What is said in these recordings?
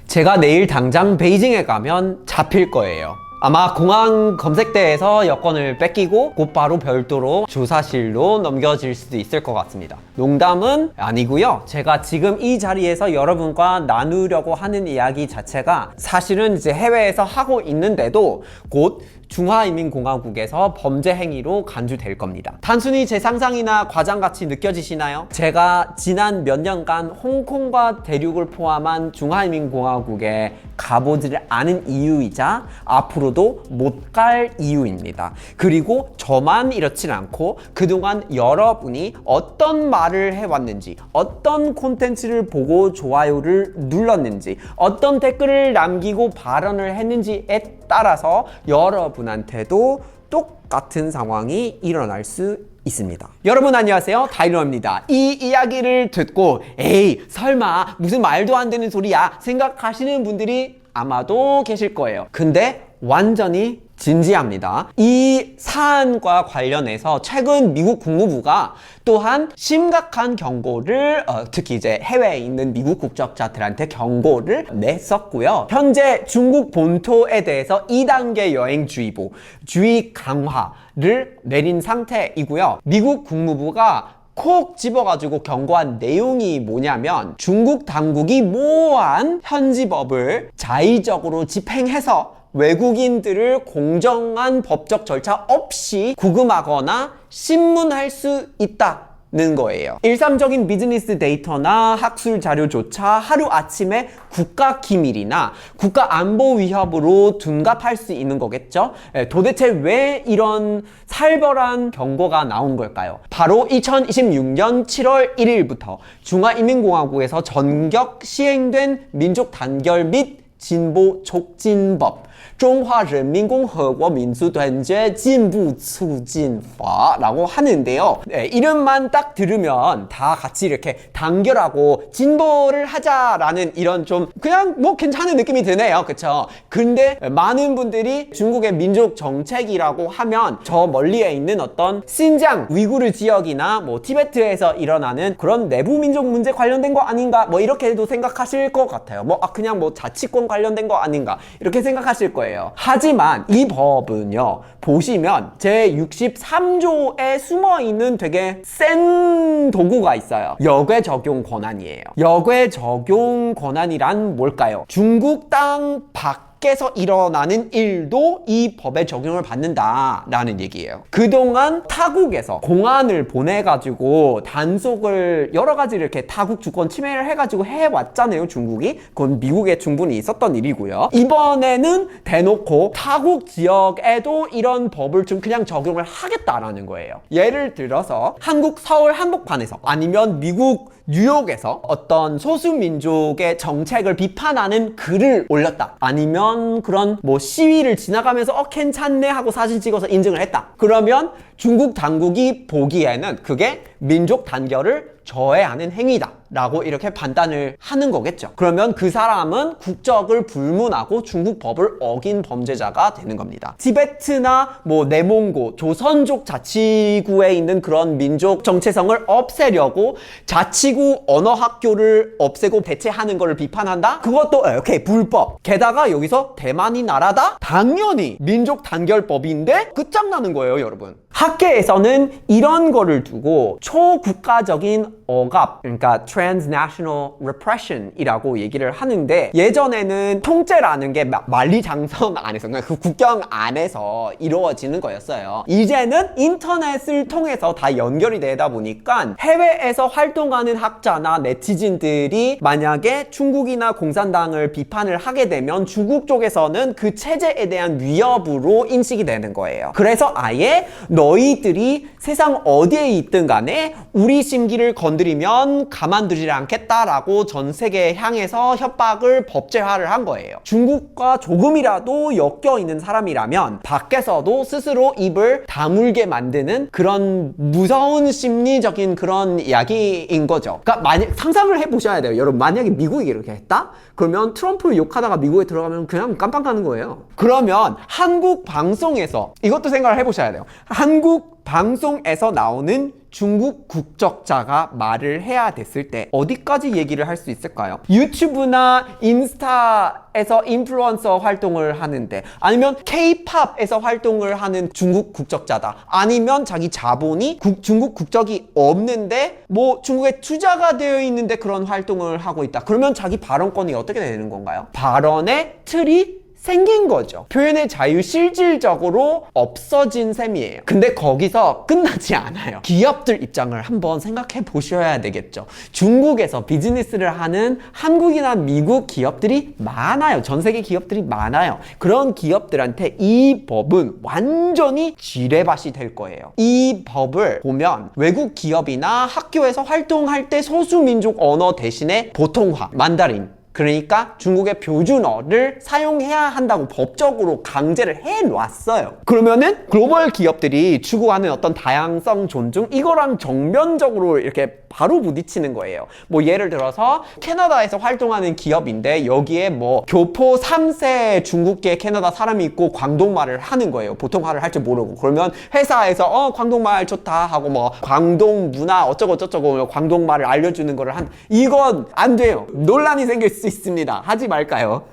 제가 내일 당장 베이징에 가면 잡힐 거예요. 아마 공항 검색대에서 여권을 뺏기고 곧바로 별도로 조사실로 넘겨질 수도 있을 것 같습니다. 농담은 아니고요. 제가 지금 이 자리에서 여러분과 나누려고 하는 이야기 자체가 사실은 이제 해외에서 하고 있는데도 곧 중화인민공화국에서 범죄 행위로 간주될 겁니다. 단순히 제 상상이나 과장같이 느껴지시나요? 제가 지난 몇 년간 홍콩과 대륙을 포함한 중화인민공화국에 가보지를 않은 이유이자 앞으로도 못 갈 이유입니다. 그리고 저만 이렇진 않고 그동안 여러분이 어떤 말을 해왔는지, 어떤 콘텐츠를 보고 좋아요를 눌렀는지, 어떤 댓글을 남기고 발언을 했는지에 따라서 여러분한테도 똑같은 상황이 일어날 수 있습니다. 여러분 안녕하세요, 다이노입니다. 이 이야기를 듣고 에이 설마 무슨 말도 안 되는 소리야 생각하시는 분들이 아마도 계실 거예요. 근데 완전히 진지합니다. 이 사안과 관련해서 최근 미국 국무부가 또한 심각한 경고를 특히 이제 해외에 있는 미국 국적자들한테 경고를 냈었고요. 현재 중국 본토에 대해서 2단계 여행주의보, 주의 강화를 내린 상태이고요. 미국 국무부가 콕 집어가지고 경고한 내용이 뭐냐면 중국 당국이 모호한 현지법을 자의적으로 집행해서 외국인들을 공정한 법적 절차 없이 구금하거나 신문할 수 있다는 거예요. 일상적인 비즈니스 데이터나 학술 자료조차 하루아침에 국가 기밀이나 국가 안보 위협으로 둔갑할 수 있는 거겠죠? 도대체 왜 이런 살벌한 경고가 나온 걸까요? 바로 2026년 7월 1일부터 중화인민공화국에서 전격 시행된 민족 단결 및 진보 촉진법 中华人民共和国民族团结进步促进法라고 하는데요. 네, 이름만 딱 들으면 다 같이 이렇게 단결하고 진보를 하자라는 이런 좀 그냥 뭐 괜찮은 느낌이 드네요. 그쵸? 근데 많은 분들이 중국의 민족 정책이라고 하면 저 멀리에 있는 어떤 신장, 위구르 지역이나 뭐 티베트에서 일어나는 그런 내부 민족 문제 관련된 거 아닌가 뭐 이렇게도 생각하실 것 같아요. 뭐 그냥 뭐 자치권 관련된 거 아닌가 이렇게 생각하실 거예요. 하지만 이 법은요, 보시면 제63조에 숨어있는 되게 센 도구가 있어요. 역외 적용 권한이에요. 역외 적용 권한이란 뭘까요? 중국 땅 밖에서 일어나는 일도 이 법의 적용을 받는다라는 얘기예요. 그동안 타국에서 공안을 보내가지고 단속을 여러 가지 이렇게 타국 주권 침해를 해가지고 해왔잖아요, 중국이. 그건 미국에 충분히 있었던 일이고요. 이번에는 대놓고 타국 지역에도 이런 법을 좀 그냥 적용을 하겠다라는 거예요. 예를 들어서 한국 서울 한복판에서 아니면 미국 뉴욕에서 어떤 소수민족의 정책을 비판하는 글을 올렸다. 아니면 그런 뭐 시위를 지나가면서 괜찮네 하고 사진 찍어서 인증을 했다. 그러면 중국 당국이 보기에는 그게 민족 단결을 저해하는 행위다 라고 이렇게 판단을 하는 거겠죠. 그러면 그 사람은 국적을 불문하고 중국 법을 어긴 범죄자가 되는 겁니다. 티베트나 뭐 내몽고, 조선족 자치구에 있는 그런 민족 정체성을 없애려고 자치구 언어학교를 없애고 대체하는 것을 비판한다? 그것도 오케이, 불법. 게다가 여기서 대만이 나라다? 당연히 민족 단결법인데 끝장나는 거예요, 여러분. 학계에서는 이런 거를 두고 초국가적인 억압, 그러니까 transnational repression 이라고 얘기를 하는데, 예전에는 통제라는 게 만리장성 안에서, 그러니까 그 국경 안에서 이루어지는 거였어요. 이제는 인터넷을 통해서 다 연결이 되다 보니까 해외에서 활동하는 학자나 네티즌들이 만약에 중국이나 공산당을 비판을 하게 되면 중국 쪽에서는 그 체제에 대한 위협으로 인식이 되는 거예요. 그래서 아예 너희들이 세상 어디에 있든 간에 우리 심기를 건드리면 가만두지 않겠다라고 전 세계에 향해서 협박을 법제화를 한 거예요. 중국과 조금이라도 엮여 있는 사람이라면 밖에서도 스스로 입을 다물게 만드는 그런 무서운 심리적인 그런 이야기인 거죠. 그러니까 만약 상상을 해보셔야 돼요. 여러분, 만약에 미국이 이렇게 했다? 그러면 트럼프 욕하다가 미국에 들어가면 그냥 깜빵 가는 거예요. 그러면 한국 방송에서 이것도 생각을 해보셔야 돼요. 한국 한국 방송에서 나오는 중국 국적자가 말을 해야 됐을 때 어디까지 얘기를 할 수 있을까요? 유튜브나 인스타에서 인플루언서 활동을 하는데, 아니면 K-팝에서 활동을 하는 중국 국적자다, 아니면 자기 자본이 중국 국적이 없는데 뭐 중국에 투자가 되어 있는데 그런 활동을 하고 있다. 그러면 자기 발언권이 어떻게 되는 건가요? 발언의 틀이 생긴 거죠. 표현의 자유 실질적으로 없어진 셈이에요. 근데 거기서 끝나지 않아요. 기업들 입장을 한번 생각해 보셔야 되겠죠. 중국에서 비즈니스를 하는 한국이나 미국 기업들이 많아요. 전 세계 기업들이 많아요. 그런 기업들한테 이 법은 완전히 지뢰밭이 될 거예요. 이 법을 보면 외국 기업이나 학교에서 활동할 때 소수민족 언어 대신에 보통화, 만다린, 그러니까 중국의 표준어를 사용해야 한다고 법적으로 강제를 해놨어요. 그러면은 글로벌 기업들이 추구하는 어떤 다양성 존중, 이거랑 정면적으로 이렇게 바로 부딪히는 거예요. 뭐 예를 들어서 캐나다에서 활동하는 기업인데 여기에 뭐 교포 3세 중국계 캐나다 사람이 있고 광동말을 하는 거예요. 보통화를 할 줄 모르고. 그러면 회사에서 광동말 좋다 하고 뭐 광동 문화 어쩌고 저쩌고 광동말을 알려주는 거를 이건 안 돼요. 논란이 생길 수 있습니다. 하지 말까요?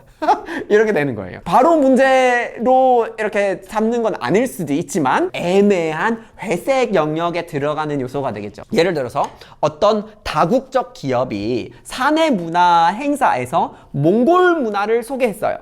이렇게 되는 거예요. 바로 문제로 이렇게 삼는 건 아닐 수도 있지만 애매한 회색 영역에 들어가는 요소가 되겠죠. 예를 들어서 어떤 다국적 기업이 사내 문화 행사에서 몽골 문화를 소개했어요.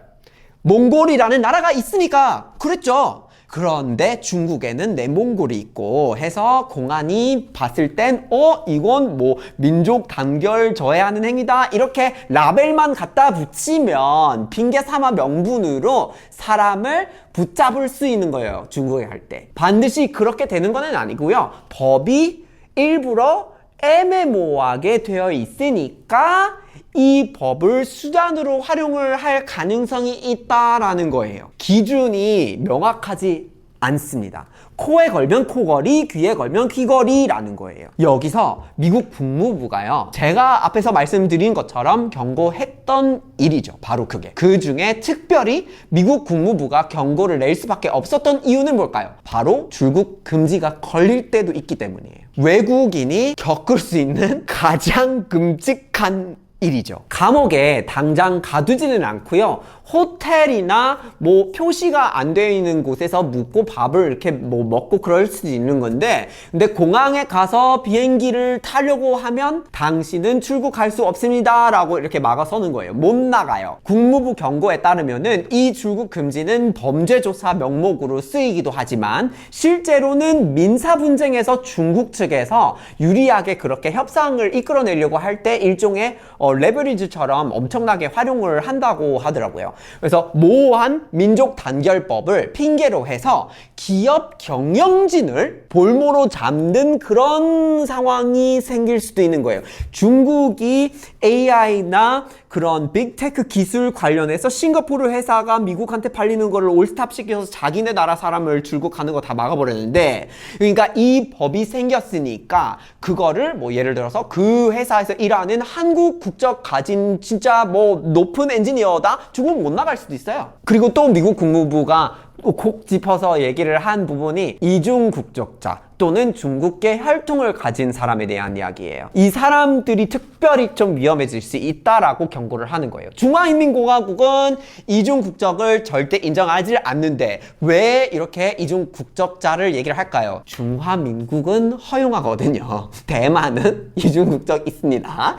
몽골이라는 나라가 있으니까 그랬죠. 그런데 중국에는 내몽골이 있고 해서 공안이 봤을 땐 이건 뭐 민족 단결 저해하는 행위다, 이렇게 라벨만 갖다 붙이면 핑계 삼아 명분으로 사람을 붙잡을 수 있는 거예요. 중국에 갈 때 반드시 그렇게 되는 건 아니고요. 법이 일부러 애매모호하게 되어 있으니까 이 법을 수단으로 활용을 할 가능성이 있다라는 거예요. 기준이 명확하지 않습니다. 코에 걸면 코걸이, 귀에 걸면 귀걸이라는 거예요. 여기서 미국 국무부가요, 제가 앞에서 말씀드린 것처럼 경고했던 일이죠. 바로 그게. 그 중에 특별히 미국 국무부가 경고를 낼 수밖에 없었던 이유는 뭘까요? 바로 출국 금지가 걸릴 때도 있기 때문이에요. 외국인이 겪을 수 있는 가장 끔찍한 일이죠. 감옥에 당장 가두지는 않고요. 호텔이나 뭐 표시가 안 되어 있는 곳에서 묵고 밥을 이렇게 뭐 먹고 그럴 수도 있는 건데, 근데 공항에 가서 비행기를 타려고 하면 당신은 출국할 수 없습니다 라고 이렇게 막아서는 거예요. 못 나가요. 국무부 경고에 따르면은 이 출국 금지는 범죄조사 명목으로 쓰이기도 하지만 실제로는 민사 분쟁에서 중국 측에서 유리하게 그렇게 협상을 이끌어내려고 할 때 일종의 레버리지처럼 엄청나게 활용을 한다고 하더라고요. 그래서 모호한 민족 단결법을 핑계로 해서 기업 경영진을 볼모로 잡는 그런 상황이 생길 수도 있는 거예요. 중국이 AI나 그런 빅테크 기술 관련해서 싱가포르 회사가 미국한테 팔리는 거를 올스탑 시켜서 자기네 나라 사람을 출국하는 거 다 막아버렸는데, 그러니까 이 법이 생겼으니까 그거를 뭐 예를 들어서 그 회사에서 일하는 한국 국적 가진 진짜 뭐 높은 엔지니어다? 중국 못 나갈 수도 있어요. 그리고 또 미국 국무부가 콕 짚어서 얘기를 한 부분이 이중 국적자 또는 중국계 혈통을 가진 사람에 대한 이야기예요. 이 사람들이 특별히 좀 위험해질 수 있다라고 경고를 하는 거예요. 중화인민공화국은 이중 국적을 절대 인정하지 않는데 왜 이렇게 이중 국적자를 얘기를 할까요? 중화민국은 허용하거든요. 대만은 이중 국적 있습니다.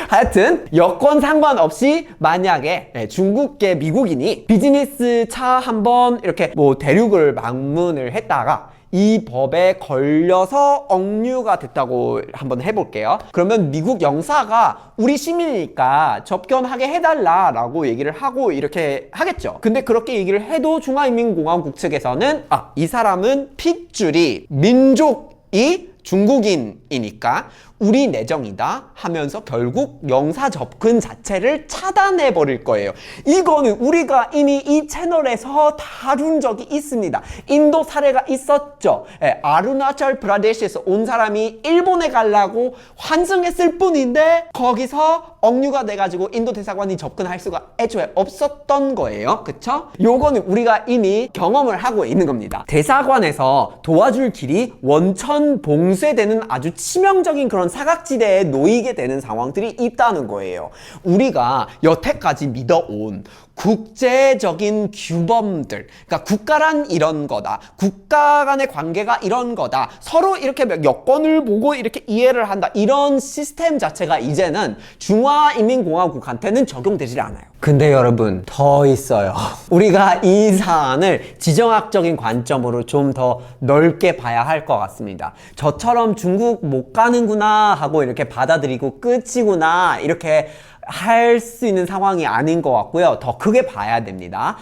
하여튼 여권 상관없이 만약에 중국계 미국인이 비즈니스 차 한번 이렇게 뭐 대륙을 방문을 했다가 이 법에 걸려서 억류가 됐다고 한번 해볼게요. 그러면 미국 영사가 우리 시민이니까 접견하게 해달라 라고 얘기를 하고 이렇게 하겠죠. 근데 그렇게 얘기를 해도 중화인민공화국 측에서는 이 사람은 핏줄이 민족이 중국인이니까 우리 내정이다 하면서 결국 영사 접근 자체를 차단해 버릴 거예요. 이거는 우리가 이미 이 채널에서 다룬 적이 있습니다. 인도 사례가 있었죠. 아루나철 프라데시에서 온 사람이 일본에 가려고 환승했을 뿐인데 거기서 억류가 돼가지고 인도 대사관이 접근할 수가 애초에 없었던 거예요. 그쵸? 요거는 우리가 이미 경험을 하고 있는 겁니다. 대사관에서 도와줄 길이 원천 봉쇄되는 아주 치명적인 그런 사각지대에 놓이게 되는 상황들이 있다는 거예요. 우리가 여태까지 믿어온 국제적인 규범들, 그러니까 국가란 이런 거다, 국가 간의 관계가 이런 거다, 서로 이렇게 여건을 보고 이렇게 이해를 한다, 이런 시스템 자체가 이제는 중화인민공화국한테는 적용되질 않아요. 근데 여러분, 더 있어요. 우리가 이 사안을 지정학적인 관점으로 좀 더 넓게 봐야 할 것 같습니다. 저처럼 중국 못 가는구나 하고 이렇게 받아들이고 끝이구나 이렇게 할 수 있는 상황이 아닌 것 같고요. 더 크게 봐야 됩니다.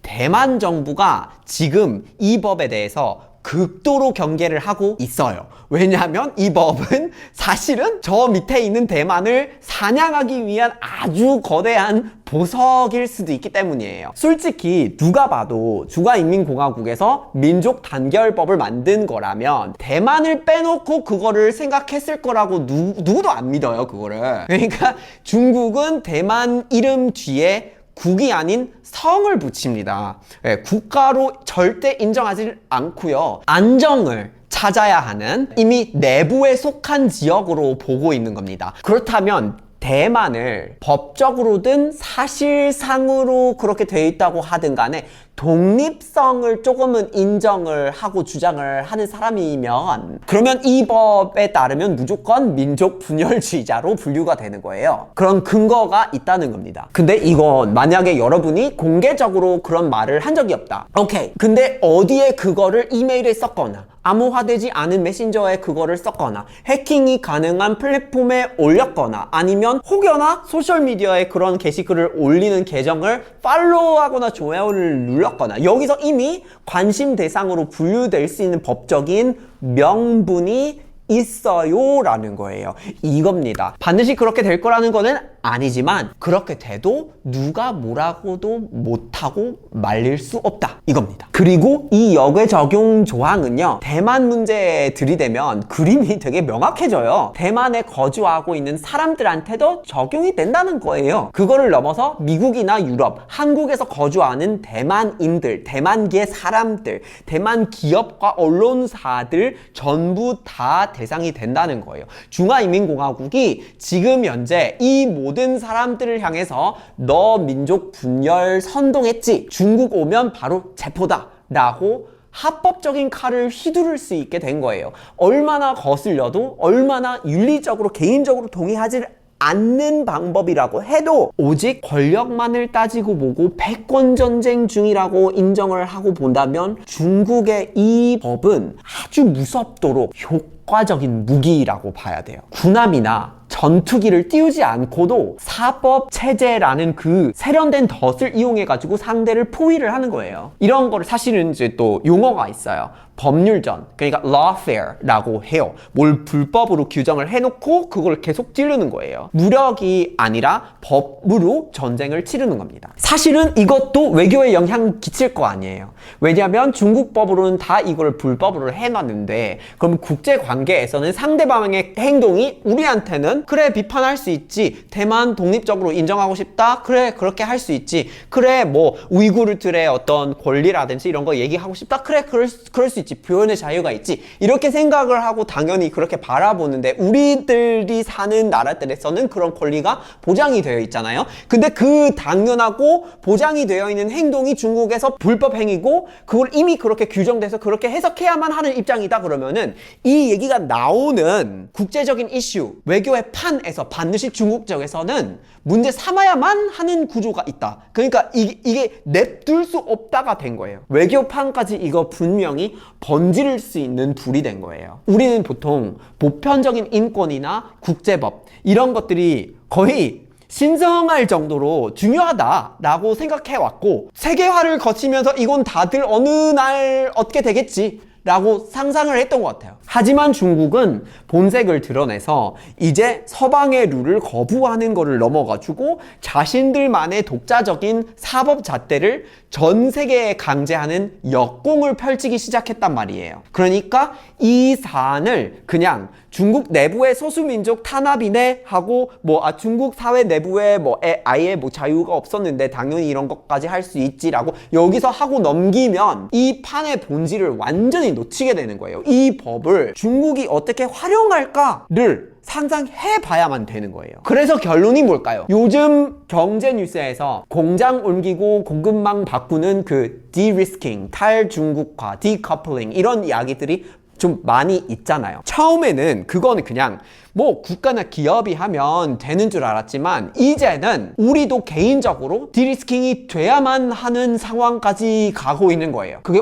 대만 정부가 지금 이 법에 대해서 극도로 경계를 하고 있어요. 왜냐하면 이 법은 사실은 저 밑에 있는 대만을 사냥하기 위한 아주 거대한 보석일 수도 있기 때문이에요. 솔직히 누가 봐도 중화인민공화국에서 민족 단결법을 만든 거라면 대만을 빼놓고 그거를 생각했을 거라고 누구도 안 믿어요, 그거를. 그러니까 중국은 대만 이름 뒤에 국이 아닌 성을 붙입니다. 국가로 절대 인정하지 않고요. 안정을 찾아야 하는 이미 내부에 속한 지역으로 보고 있는 겁니다. 그렇다면 대만을 법적으로든 사실상으로 그렇게 돼 있다고 하든 간에 독립성을 조금은 인정을 하고 주장을 하는 사람이면 그러면 이 법에 따르면 무조건 민족 분열주의자로 분류가 되는 거예요. 그런 근거가 있다는 겁니다. 근데 이건 만약에 여러분이 공개적으로 그런 말을 한 적이 없다. 오케이. 근데 어디에 그거를 이메일에 썼거나 암호화되지 않은 메신저에 그거를 썼거나 해킹이 가능한 플랫폼에 올렸거나 아니면 혹여나 소셜미디어에 그런 게시글을 올리는 계정을 팔로우하거나 좋아요를 눌렀거나 여기서 이미 관심 대상으로 분류될 수 있는 법적인 명분이 있어요 라는 거예요. 이겁니다. 반드시 그렇게 될 거라는 거는 아니지만 그렇게 돼도 누가 뭐라고도 못하고 말릴 수 없다 이겁니다. 그리고 이 역외 적용 조항은요, 대만 문제에 들이대면 그림이 되게 명확해져요. 대만에 거주하고 있는 사람들한테도 적용이 된다는 거예요. 그거를 넘어서 미국이나 유럽, 한국에서 거주하는 대만인들, 대만계 사람들, 대만 기업과 언론사들 전부 다 대상이 된다는 거예요. 중화인민공화국이 지금 현재 이 모든 사람들을 향해서 너 민족 분열 선동했지? 중국 오면 바로 체포다 라고 합법적인 칼을 휘두를 수 있게 된 거예요. 얼마나 거슬려도 얼마나 윤리적으로 개인적으로 동의하지 않는 방법이라고 해도 오직 권력만을 따지고 보고 패권전쟁 중이라고 인정을 하고 본다면 중국의 이 법은 아주 무섭도록 효과적인 무기라고 봐야 돼요. 군함이나 전투기를 띄우지 않고도 사법체제라는 그 세련된 덫을 이용해가지고 상대를 포위를 하는 거예요. 이런 거를 사실은 이제 또 용어가 있어요. 법률전, 그러니까 lawfare라고 해요. 뭘 불법으로 규정을 해놓고 그걸 계속 찌르는 거예요. 무력이 아니라 법으로 전쟁을 치르는 겁니다. 사실은 이것도 외교에 영향 끼칠 거 아니에요. 왜냐하면 중국 법으로는 다 이걸 불법으로 해놨는데 그럼 국제관계에서는 상대방의 행동이 우리한테는 그래 비판할 수 있지, 대만 독립적으로 인정하고 싶다, 그래 그렇게 할 수 있지, 그래 뭐 우이구르들의 어떤 권리라든지 이런 거 얘기하고 싶다, 그래 그럴 수 있지, 표현의 자유가 있지, 이렇게 생각을 하고 당연히 그렇게 바라보는데 우리들이 사는 나라들에서는 그런 권리가 보장이 되어 있잖아요. 근데 그 당연하고 보장이 되어 있는 행동이 중국에서 불법 행위고 그걸 이미 그렇게 규정돼서 그렇게 해석해야만 하는 입장이다 그러면은 이 얘기가 나오는 국제적인 이슈, 외교의 판에서 반드시 중국 쪽에서는 문제 삼아야만 하는 구조가 있다. 그러니까 이게 냅둘 수 없다가 된 거예요. 외교판까지 이거 분명히 번질 수 있는 불이 된 거예요. 우리는 보통 보편적인 인권이나 국제법 이런 것들이 거의 신성할 정도로 중요하다라고 생각해왔고 세계화를 거치면서 이건 다들 어느 날 얻게 되겠지 라고 상상을 했던 것 같아요. 하지만 중국은 본색을 드러내서 이제 서방의 룰을 거부하는 거를 넘어가지고 자신들만의 독자적인 사법 잣대를 전 세계에 강제하는 역공을 펼치기 시작했단 말이에요. 그러니까 이 사안을 그냥 중국 내부의 소수민족 탄압이네 하고 중국 사회 내부에 아예 자유가 없었는데 당연히 이런 것까지 할 수 있지라고 여기서 하고 넘기면 이 판의 본질을 완전히 놓치게 되는 거예요. 이 법을 중국이 어떻게 활용할까를 상상해 봐야만 되는 거예요. 그래서 결론이 뭘까요? 요즘 경제 뉴스에서 공장 옮기고 공급망 바꾸는 그 de-risking, 탈중국화, decoupling 이런 이야기들이 좀 많이 있잖아요. 처음에는 그거는 그냥 국가나 기업이 하면 되는 줄 알았지만 이제는 우리도 개인적으로 디리스킹이 돼야만 하는 상황까지 가고 있는 거예요. 그게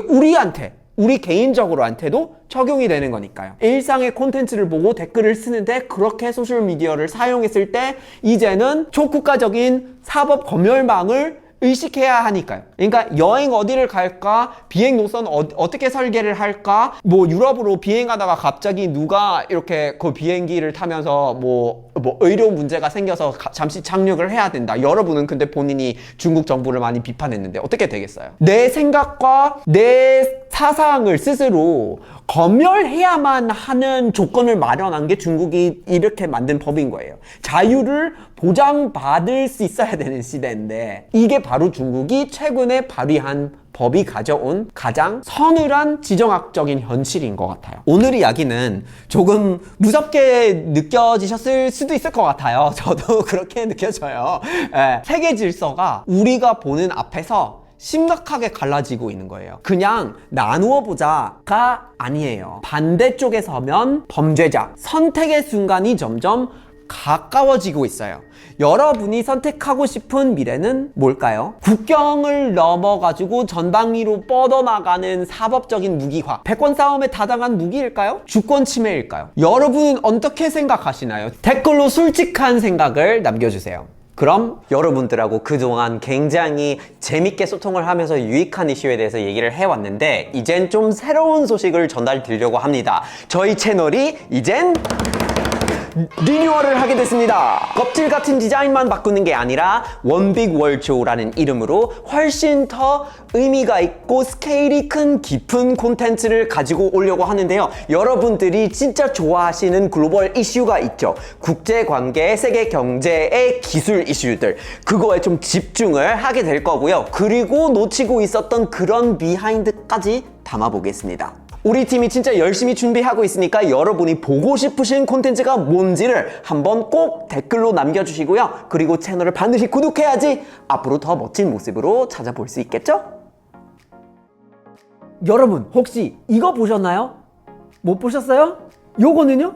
우리 개인적으로한테도 적용이 되는 거니까요. 일상의 콘텐츠를 보고 댓글을 쓰는데 그렇게 소셜미디어를 사용했을 때 이제는 초국가적인 사법 검열망을 의식해야 하니까요. 그러니까 여행 어디를 갈까? 비행 노선 어떻게 설계를 할까? 유럽으로 비행하다가 갑자기 누가 이렇게 그 비행기를 타면서 의료 문제가 생겨서 잠시 착륙을 해야 된다. 여러분은 근데 본인이 중국 정부를 많이 비판했는데 어떻게 되겠어요? 내 생각과 내 사상을 스스로 검열해야만 하는 조건을 마련한 게 중국이 이렇게 만든 법인 거예요. 자유를 보장받을 수 있어야 되는 시대인데 이게 바로 중국이 최근에 발의한 법이 가져온 가장 서늘한 지정학적인 현실인 것 같아요. 오늘 이야기는 조금 무섭게 느껴지셨을 수도 있을 것 같아요. 저도 그렇게 느껴져요. 세계 질서가 우리가 보는 앞에서 심각하게 갈라지고 있는 거예요. 그냥 나누어 보자가 아니에요. 반대쪽에 서면 범죄자, 선택의 순간이 점점 가까워지고 있어요. 여러분이 선택하고 싶은 미래는 뭘까요? 국경을 넘어가지고 전방위로 뻗어나가는 사법적인 무기화, 패권 싸움에 타당한 무기일까요? 주권 침해일까요? 여러분은 어떻게 생각하시나요? 댓글로 솔직한 생각을 남겨주세요. 그럼 여러분들하고 그동안 굉장히 재밌게 소통을 하면서 유익한 이슈에 대해서 얘기를 해왔는데 이젠 좀 새로운 소식을 전달드리려고 합니다. 저희 채널이 이젠 리뉴얼을 하게 됐습니다. 껍질 같은 디자인만 바꾸는 게 아니라 원빅 월조라는 이름으로 훨씬 더 의미가 있고 스케일이 큰 깊은 콘텐츠를 가지고 오려고 하는데요. 여러분들이 진짜 좋아하시는 글로벌 이슈가 있죠. 국제관계, 세계 경제의 기술 이슈들, 그거에 좀 집중을 하게 될 거고요. 그리고 놓치고 있었던 그런 비하인드까지 담아보겠습니다. 우리 팀이 진짜 열심히 준비하고 있으니까 여러분이 보고 싶으신 콘텐츠가 뭔지를 한번 꼭 댓글로 남겨주시고요. 그리고 채널을 반드시 구독해야지 앞으로 더 멋진 모습으로 찾아볼 수 있겠죠? 여러분 혹시 이거 보셨나요? 못 보셨어요? 요거는요?